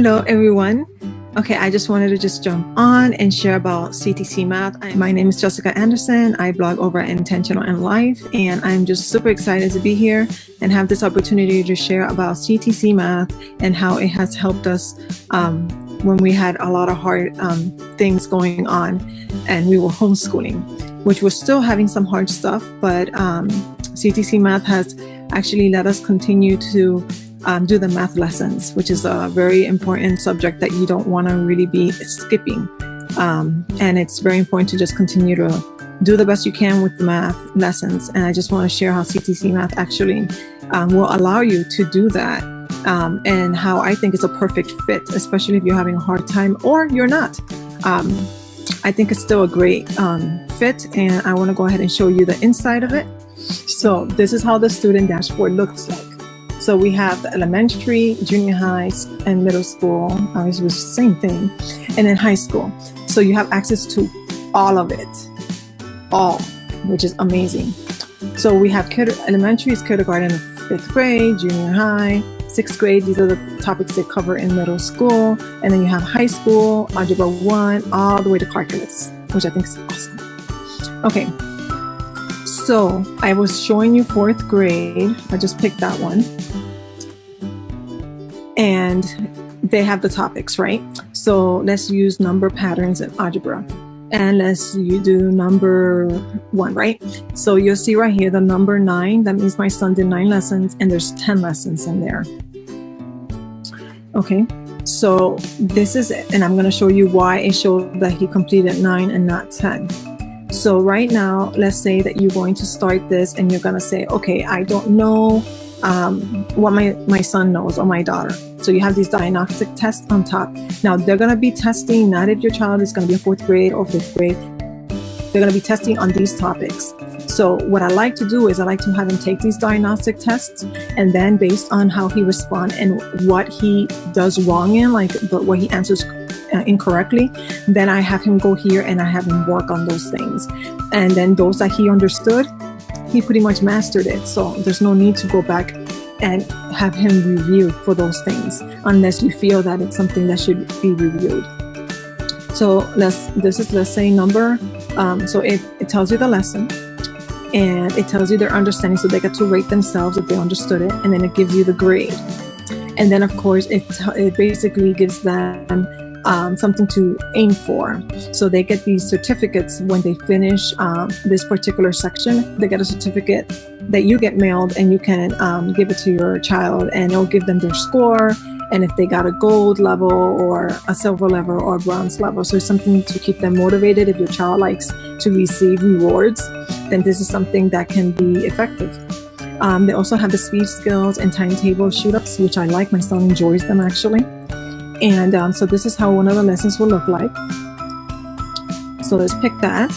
Hello, everyone. Okay, I just wanted to just jump on and share about CTCMath. My name is Jessica Anderson. I blog over at Intentional in Life, and I'm just super excited to be here and have this opportunity to share about CTCMath and how it has helped us when we had a lot of hard things going on and we were homeschooling, which we're still having some hard stuff, but CTCMath has actually let us continue to do the math lessons, which is a very important subject that you don't want to really be skipping. And it's very important to just continue to do the best you can with the math lessons. And I just want to share how CTCMath actually will allow you to do that, and how I think it's a perfect fit, especially if you're having a hard time or you're not. I think it's still a great fit, and I want to go ahead and show you the inside of it. So this is how the student dashboard looks like. So we have the elementary, junior high, and middle school. Obviously, it's the same thing. And then high school. So you have access to all of it. All, which is amazing. So we have elementary is kindergarten and 5th grade, junior high, 6th grade. These are the topics they cover in middle school. And then you have high school, algebra 1, all the way to calculus, which I think is awesome. Okay. So I was showing you 4th grade. I just picked that one. And they have the topics, right? So let's use number patterns in algebra. And let's do number 1, right? So you'll see right here the number 9. That means my son did 9 lessons, and there's 10 lessons in there. Okay, so this is it. And I'm going to show you why it showed that he completed 9 and not 10. So right now, let's say that you're going to start this and you're going to say, okay, I don't know what my son knows or my daughter. So you have these diagnostic tests on top. Now they're going to be testing, not if your child is going to be in 4th grade or 5th grade. They're going to be testing on these topics. So what I like to do is I like to have him take these diagnostic tests, and then based on how he responds and what he does wrong in, like what he answers incorrectly, then I have him go here and I have him work on those things. And then those that he understood, he pretty much mastered it. So there's no need to go back and have him review for those things unless you feel that it's something that should be reviewed. So let's say number, so it tells you the lesson and it tells you their understanding, so they get to rate themselves if they understood it, and then it gives you the grade. And then of course it basically gives them something to aim for. So they get these certificates when they finish this particular section. They get a certificate that you get mailed, and you can give it to your child, and it'll give them their score, and if they got a gold level or a silver level or a bronze level. So it's something to keep them motivated. If your child likes to receive rewards, then this is something that can be effective. They also have the speed skills and timetable shoot-ups, which I like. My son enjoys them actually. And so this is how one of the lessons will look like. So let's pick that.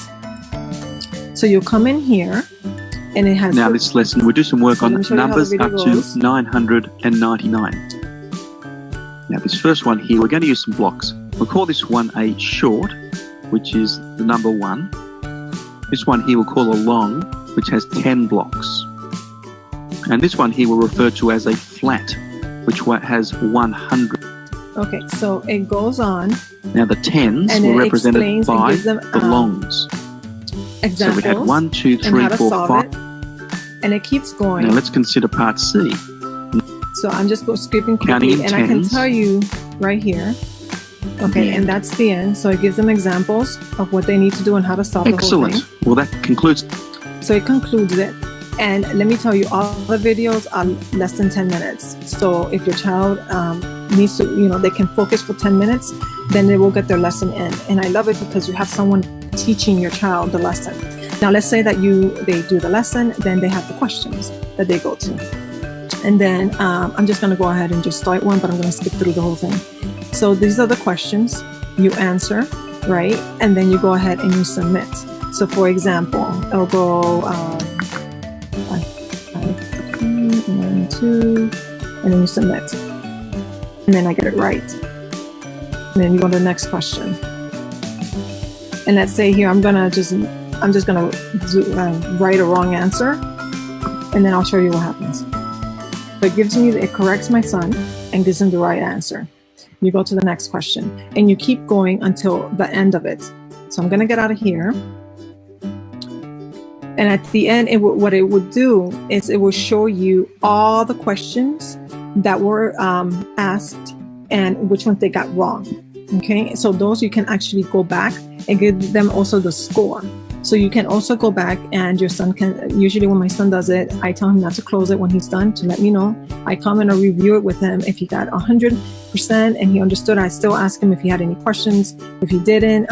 So you'll come in here, and it has... Now this lesson, we'll do some work on numbers up to 999. Now this first one here, we're going to use some blocks. We'll call this one a short, which is the number 1. This one here we'll call a long, which has 10 blocks. And this one here we'll refer to as a flat, which has 100. Okay, so it goes on. Now the 10s were represented by the longs. Examples. So we had 1, 2, 3, 4, 5. And it keeps going. Now let's consider part C. So I'm just skipping quickly, and I can tell you right here. Okay, and that's the end. So it gives them examples of what they need to do and how to solve the whole thing. Excellent. Well, that concludes. So it concludes it. And let me tell you, all the videos are less than 10 minutes. So if your child needs to, they can focus for 10 minutes, then they will get their lesson in. And I love it because you have someone teaching your child the lesson. Now, let's say that they do the lesson, then they have the questions that they go to. And then I'm just going to go ahead and just start one, but I'm going to skip through the whole thing. So these are the questions you answer, right? And then you go ahead and you submit. So for example, it'll go 1, 2, and then you submit. And then I get it right. And then you go to the next question. And let's say here I'm just gonna write a wrong answer, and then I'll show you what happens. But it corrects my son and gives him the right answer. You go to the next question, and you keep going until the end of it. So I'm going to get out of here. And at the end, what it would do is it will show you all the questions that were asked and which ones they got wrong. Okay, so those you can actually go back and give them also the score. So you can also go back, and your son can, usually when my son does it, I tell him not to close it when he's done, to let me know. I come and I review it with him. If he got 100% and he understood, I still ask him if he had any questions. If he didn't,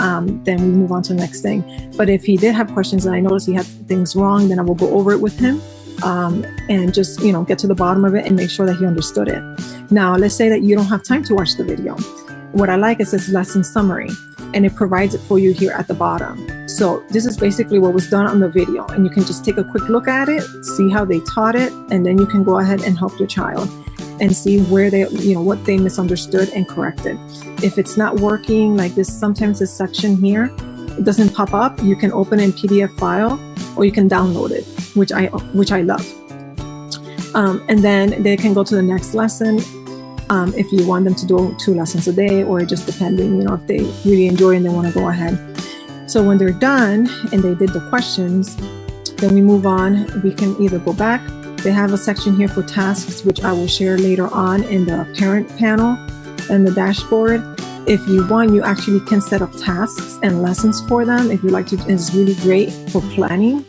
then we move on to the next thing. But if he did have questions and I noticed he had things wrong, then I will go over it with him and just, get to the bottom of it and make sure that he understood it. Now, let's say that you don't have time to watch the video. What I like is this lesson summary, and it provides it for you here at the bottom. So this is basically what was done on the video, and you can just take a quick look at it, see how they taught it, and then you can go ahead and help your child and see where they, what they misunderstood and correct it. If it's not working like this, sometimes this section here, it doesn't pop up. You can open it in PDF file, or you can download it, which I love. And then they can go to the next lesson. If you want them to do 2 lessons a day, or just depending, if they really enjoy and they want to go ahead. So when they're done and they did the questions, then we move on. We can either go back. They have a section here for tasks, which I will share later on in the parent panel and the dashboard. If you want, you actually can set up tasks and lessons for them. If you like to, it's really great for planning.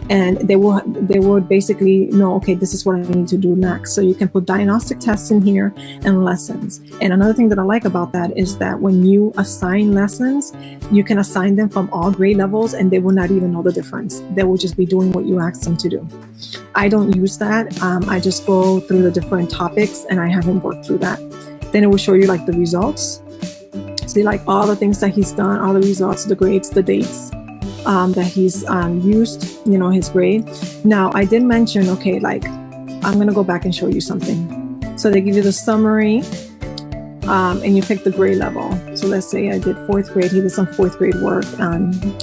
And they will basically know, okay, this is what I need to do next. So you can put diagnostic tests in here and lessons. And another thing that I like about that is that when you assign lessons, you can assign them from all grade levels, and they will not even know the difference. They will just be doing what you asked them to do. I don't use that. I just go through the different topics, and I haven't worked through that. Then it will show you like the results. See, like all the things that he's done, all the results, the grades, the dates. That he's used, his grade. Now, I did mention, okay, like, I'm going to go back and show you something. So they give you the summary, and you pick the grade level. So let's say I did 4th grade. He did some 4th grade work.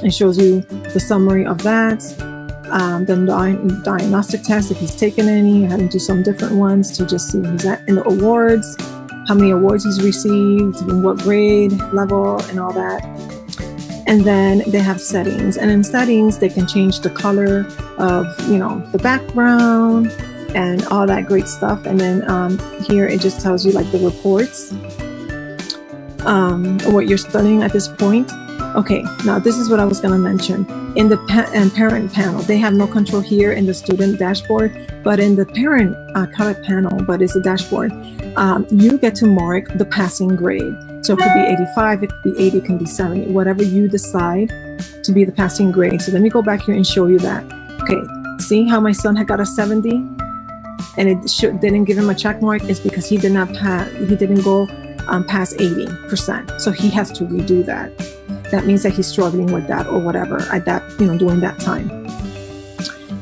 It shows you the summary of that. Then the diagnostic test, if he's taken any. I had him do some different ones to just see where he's at. And the awards, how many awards he's received, in what grade level, and all that. And then they have settings, and in settings they can change the color of the background and all that great stuff. And then here it just tells you like the reports, what you're studying at this point. Okay, now this is what I was going to mention. In the parent panel, they have no control here in the student dashboard, but in the parent panel, but it's a dashboard, you get to mark the passing grade. So it could be 85, it could be 80, it can be 70, whatever you decide to be the passing grade. So let me go back here and show you that. Okay, see how my son had got a 70 and it didn't give him a check mark? It's because he didn't go past 80%. So he has to redo that. That means that he's struggling with that or whatever at that, during that time.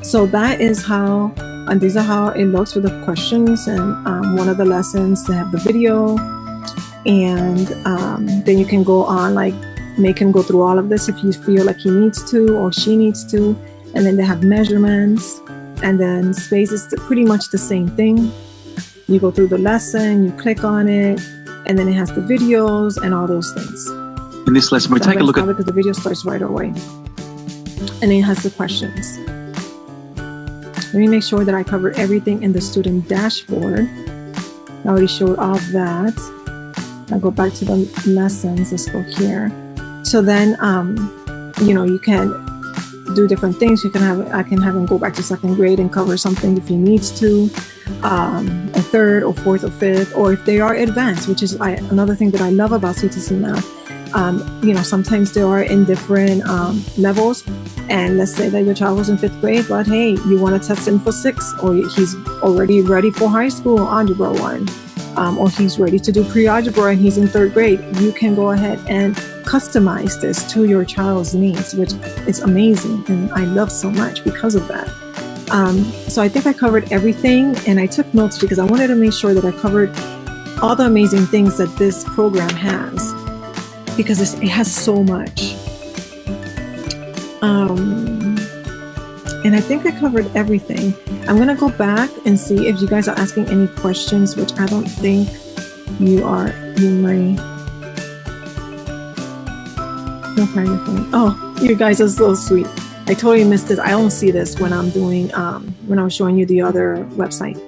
So that is how, and these are how it looks with the questions. And one of the lessons, they have the video. And then you can go on, like, make him go through all of this if you feel like he needs to or she needs to. And then they have measurements, and then space is pretty much the same thing. You go through the lesson, you click on it, and then it has the videos and all those things. In this lesson, we take a look at, because the video starts right away, and then it has the questions. Let me make sure that I covered everything in the student dashboard. I already showed all of that. I'll go back to the lessons. Let's go here. So then, you can do different things. I can have him go back to 2nd grade and cover something if he needs to, a 3rd or 4th or 5th, or if they are advanced, which is another thing that I love about CTCMath. Sometimes they are in different levels. And let's say that your child was in 5th grade, but hey, you want to test him for 6th, or he's already ready for high school algebra 1. Or he's ready to do pre-algebra and he's in 3rd grade. You can go ahead and customize this to your child's needs, which is amazing, and I love so much because of that. So I think I covered everything, and I took notes because I wanted to make sure that I covered all the amazing things that this program has, because it has so much. And I think I covered everything. I'm going to go back and see if you guys are asking any questions, which I don't think you you my. Oh, you guys are so sweet. I totally missed this. I don't see this when I'm doing when I was showing you the other website.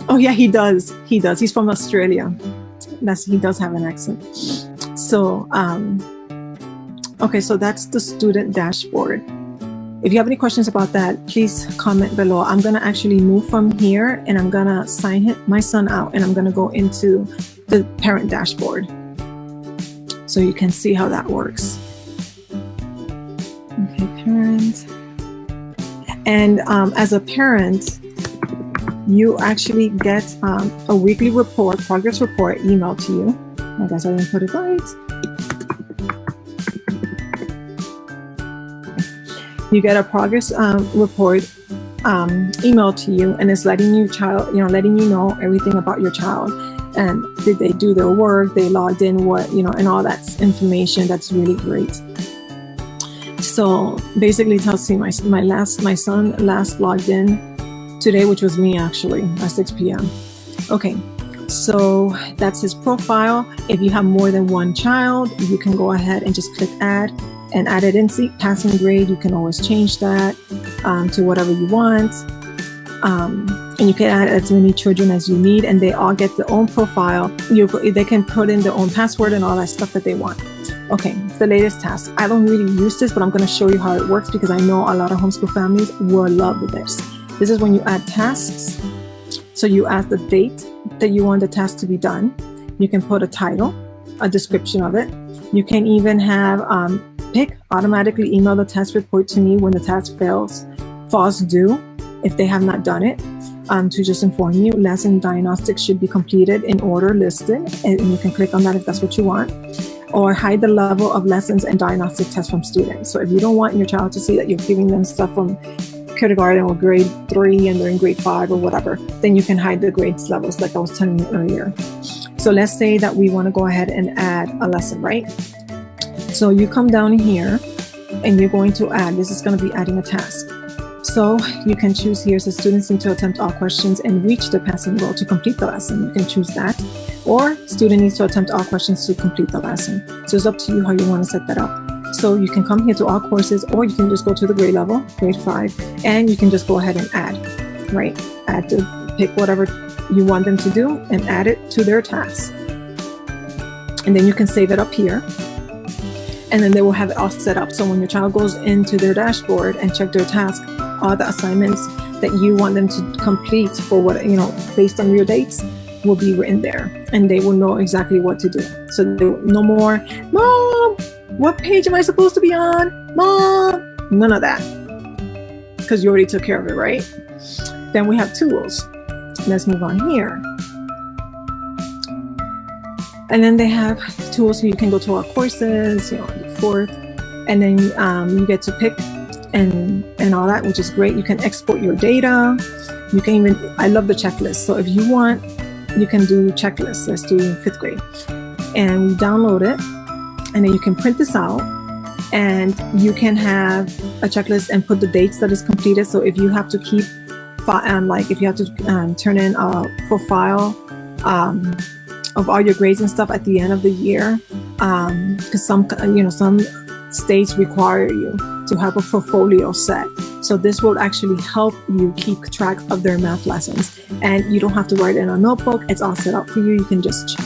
Oh yeah, he does. He does. He's from Australia. He does have an accent. So okay, so that's the student dashboard. If you have any questions about that, please comment below. I'm gonna actually move from here and I'm gonna sign my son out and I'm gonna go into the parent dashboard so you can see how that works. Okay, parent. And as a parent, you actually get a weekly report, progress report emailed to you. I guess I didn't put it right. You get a progress report emailed to you, and it's letting you know everything about your child. And did they do their work? They logged in, and all that information. That's really great. So basically, it tells me my son last logged in today, which was me actually at 6 p.m. Okay, so that's his profile. If you have more than one child, you can go ahead and just click add and add it in. See, passing grade, you can always change that to whatever you want. And you can add as many children as you need, and they all get their own profile. They can put in their own password and all that stuff that they want. Okay, the latest task. I don't really use this, but I'm going to show you how it works because I know a lot of homeschool families will love this. This is when you add tasks. So you add the date that you want the task to be done. You can put a title, a description of it. You can even have pick automatically email the task report to me when the task falls due if they have not done it. To just inform you, lesson diagnostics should be completed in order listed, and you can click on that if that's what you want. Or hide the level of lessons and diagnostic tests from students. So if you don't want your child to see that you're giving them stuff from kindergarten or grade 3 and they're in grade 5 or whatever, then you can hide the grades levels like I was telling you earlier. So let's say that we want to go ahead and add a lesson, right? So you come down here and you're going to add, this is going to be adding a task. So you can choose here, so students need to attempt all questions and reach the passing goal to complete the lesson. You can choose that. Or student needs to attempt all questions to complete the lesson. So it's up to you how you want to set that up. So you can come here to all courses, or you can just go to the grade level, grade 5, and you can just go ahead and add, right? Add to pick whatever you want them to do and add it to their task. And then you can save it up here. And then they will have it all set up. So when your child goes into their dashboard and check their task, all the assignments that you want them to complete for what, based on your dates will be written there, and they will know exactly what to do. So no more, Mom, what page am I supposed to be on? Mom, none of that, because you already took care of it, right? Then we have tools. Let's move on here. And then they have tools so you can go to our courses, the 4th, and then you get to pick and all that, which is great. You can export your data. You can even, I love the checklist. So if you want, you can do checklists. Let's do 5th grade. And we download it, and then you can print this out, and you can have a checklist and put the dates that is completed. So if you have to keep, if you have to turn in a profile of all your grades and stuff at the end of the year, because some states require you to have a portfolio set. So this will actually help you keep track of their math lessons, and you don't have to write it in a notebook. It's all set up for you. You can just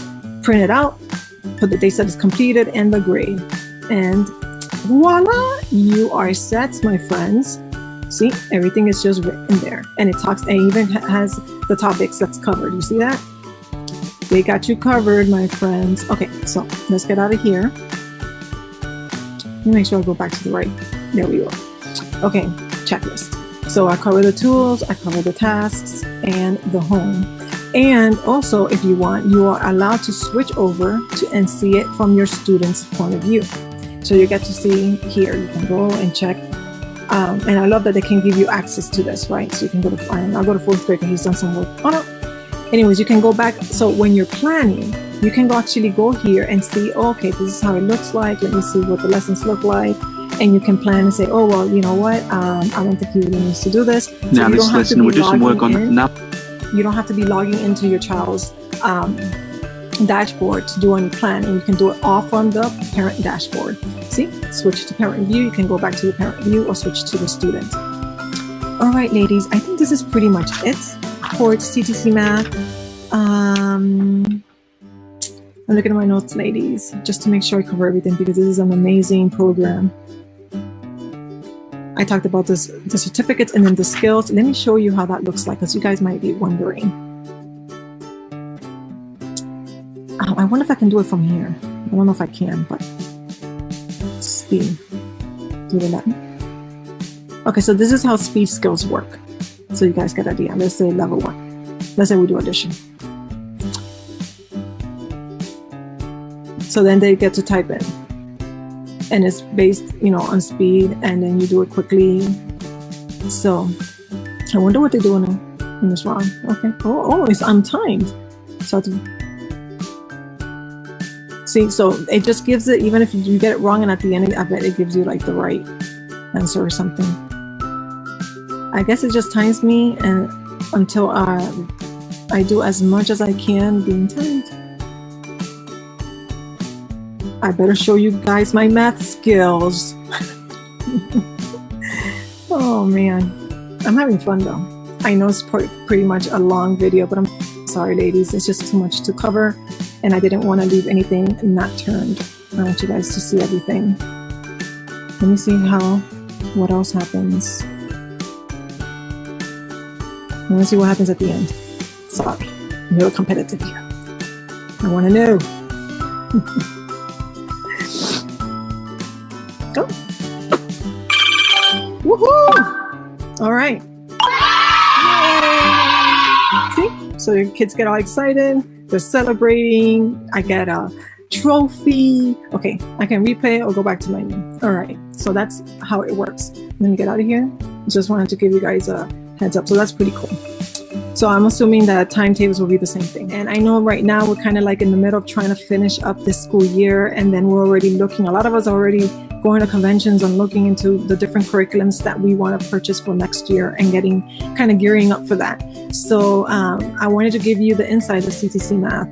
print it out, put the dates that is completed and the grade, and voila, you are set, my friends. See, everything is just written there, and it even has the topics that's covered. You see that? They got you covered, my friends. Okay, so let's get out of here. Let me make sure I go back to the right. There we go. Okay, checklist. So I cover the tools, I cover the tasks, and the home. And also, if you want, you are allowed to switch over and see it from your student's point of view. So you get to see here, you can go and check. And I love that they can give you access to this, right? So you can go to, I'll go to 4th grade because he's done some work. Oh no. Anyways, you can go back. So when you're planning, you can actually go here and see, okay, this is how it looks like. Let me see what the lessons look like. And you can plan and say, oh, well, you know what? I don't think he really needs to do this. So now this lesson, we'll do some work on You don't have to be logging into your child's dashboard to do any planning. You can do it all from the parent dashboard. See, switch to parent view. You can go back to the parent view or switch to the student. All right, ladies, I think this is pretty much it for CTC Math. I'm looking at my notes, ladies, just to make sure I cover everything, because this is an amazing program. I talked about the certificates and then the skills. Let me show you how that looks like, because you guys might be wondering. Oh, I wonder if I can do it from here. I don't know if I can, but speed. Do the button. Okay, so this is how speed skills work. So you guys get an idea. Let's say level 1. Let's say we do addition. So then they get to type in. And it's based, on speed, and then you do it quickly. So I wonder what they're doing in this round. Okay. Oh, it's untimed. So see, so it just gives it, even if you get it wrong, and at the end, I bet it gives you like the right answer or something. I guess it just times me and until I do as much as I can being timed. I better show you guys my math skills. Oh man, I'm having fun though. I know it's pretty much a long video, but I'm sorry, ladies. It's just too much to cover, and I didn't want to leave anything not turned. I want you guys to see everything. Let me see what else happens. I want to see what happens at the end. Sorry, I'm a little competitive here. I want to know. Go. Woohoo! All right. Yay! See? So your kids get all excited. They're celebrating. I get a trophy. Okay, I can replay or go back to my name. All right. So that's how it works. Let me get out of here. Just wanted to give you guys a heads up. So that's pretty cool. So I'm assuming that timetables will be the same thing. And I know right now we're kind of like in the middle of trying to finish up this school year, and then we're already looking, a lot of us are already going to conventions and looking into the different curriculums that we want to purchase for next year and kind of gearing up for that. So I wanted to give you the insight of CTC Math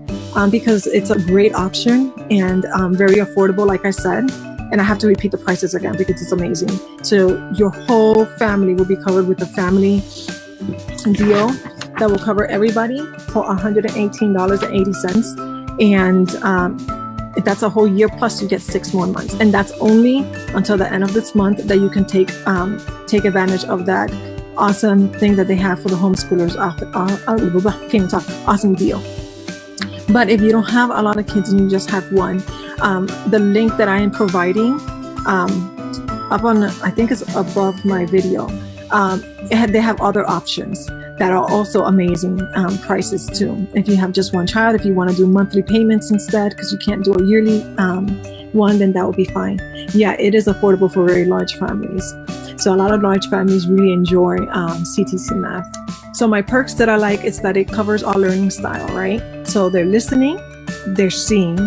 because it's a great option and very affordable, like I said. And I have to repeat the prices again because it's amazing. So your whole family will be covered with a family deal that will cover everybody for $118.80. And that's a whole year, plus you get 6 more months. And that's only until the end of this month that you can take advantage of that awesome thing that they have for the homeschoolers. Awesome deal. But if you don't have a lot of kids and you just have one, the link that I am providing up on, I think it's above my video, they have other options that are also amazing prices too. If you have just one child, if you want to do monthly payments instead, because you can't do a yearly one, then that would be fine. Yeah, it is affordable for very large families. So a lot of large families really enjoy CTC Math. So my perks that I like is that it covers all learning style, right? So they're listening, they're seeing,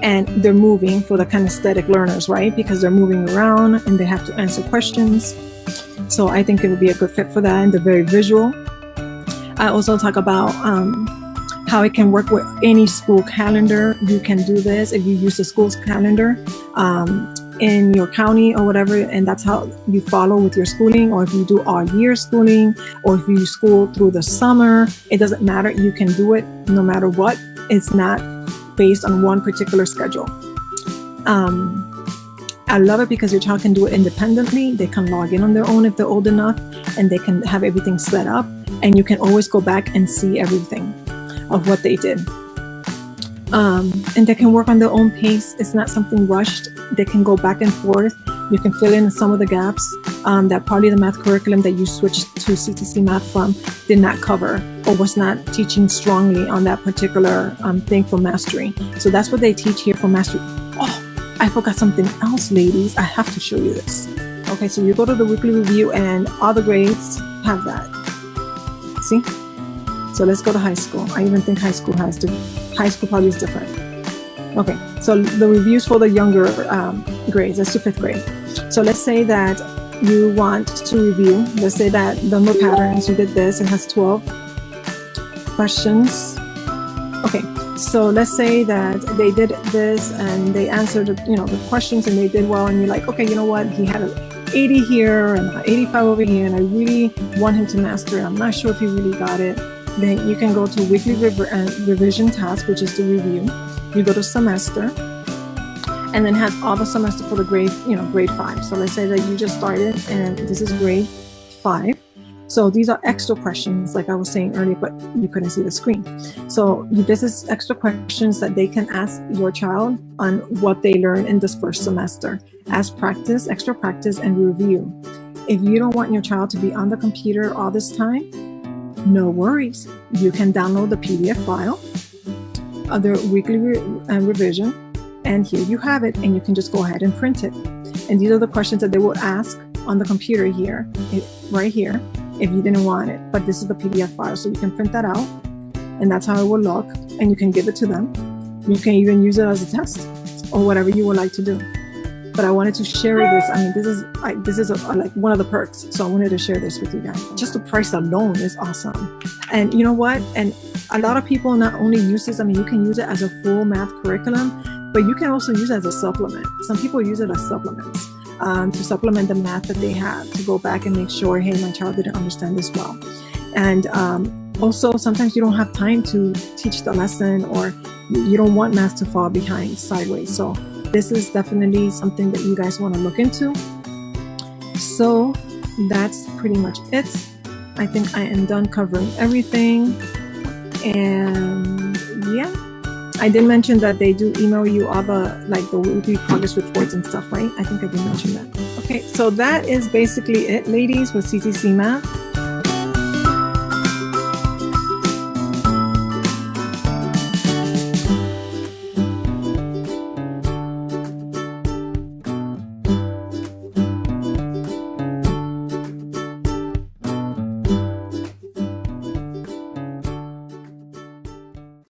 and they're moving for the kinesthetic learners, right? Because they're moving around and they have to answer questions. So I think it would be a good fit for that, and they're very visual. I also talk about how it can work with any school calendar. You can do this if you use the school's calendar in your county or whatever, and that's how you follow with your schooling, or if you do all year schooling, or if you school through the summer, it doesn't matter. You can do it no matter what. It's not based on one particular schedule. I love it because your child can do it independently. They can log in on their own if they're old enough, and they can have everything set up, and you can always go back and see everything of what they did. And they can work on their own pace. It's not something rushed. They can go back and forth. You can fill in some of the gaps that probably the math curriculum that you switched to CTC Math from did not cover, or was not teaching strongly on that particular thing for mastery. So that's what they teach here for mastery. Oh, I forgot something else, ladies. I have to show you this. Okay, so you go to the weekly review and all the grades have that. See? So let's go to high school. I even think high school high school probably is different. Okay, so the reviews for the younger grades, that's to 5th grade. So let's say that you want to review, let's say that number patterns, you did this, it has 12 questions. Okay, so let's say that they did this and they answered, the questions and they did well, and you're like, okay, you know what? He had an 80 here and an 85 over here, and I really want him to master it. I'm not sure if he really got it. Then you can go to weekly revision task, which is the review. You go to semester, and then has all the semester for the grade, grade 5. So let's say that you just started and this is grade 5. So these are extra questions, like I was saying earlier, but you couldn't see the screen. So this is extra questions that they can ask your child on what they learned in this first semester as practice, extra practice, and review. If you don't want your child to be on the computer all this time, no worries. You can download the PDF file of the weekly revision, and here you have it, and you can just go ahead and print it. And these are the questions that they will ask on the computer here, right here, if you didn't want it. But this is the PDF file, so you can print that out, and that's how it will look, and you can give it to them. You can even use it as a test or whatever you would like to do. But I wanted to share this. I mean, this is like one of the perks, so I wanted to share this with you guys. Just the price alone is awesome. And you know what? And a lot of people not only use this, I mean, you can use it as a full math curriculum, but you can also use it as a supplement. Some people use it as supplements. To supplement the math that they have, to go back and make sure, hey, my child didn't understand this well. And also, sometimes you don't have time to teach the lesson, or you don't want math to fall behind sideways. So this is definitely something that you guys want to look into. So that's pretty much it. I think I am done covering everything. And yeah. I did mention that they do email you all the weekly progress reports and stuff, right? I think I did mention that. Okay, so that is basically it, ladies, with CTCMath.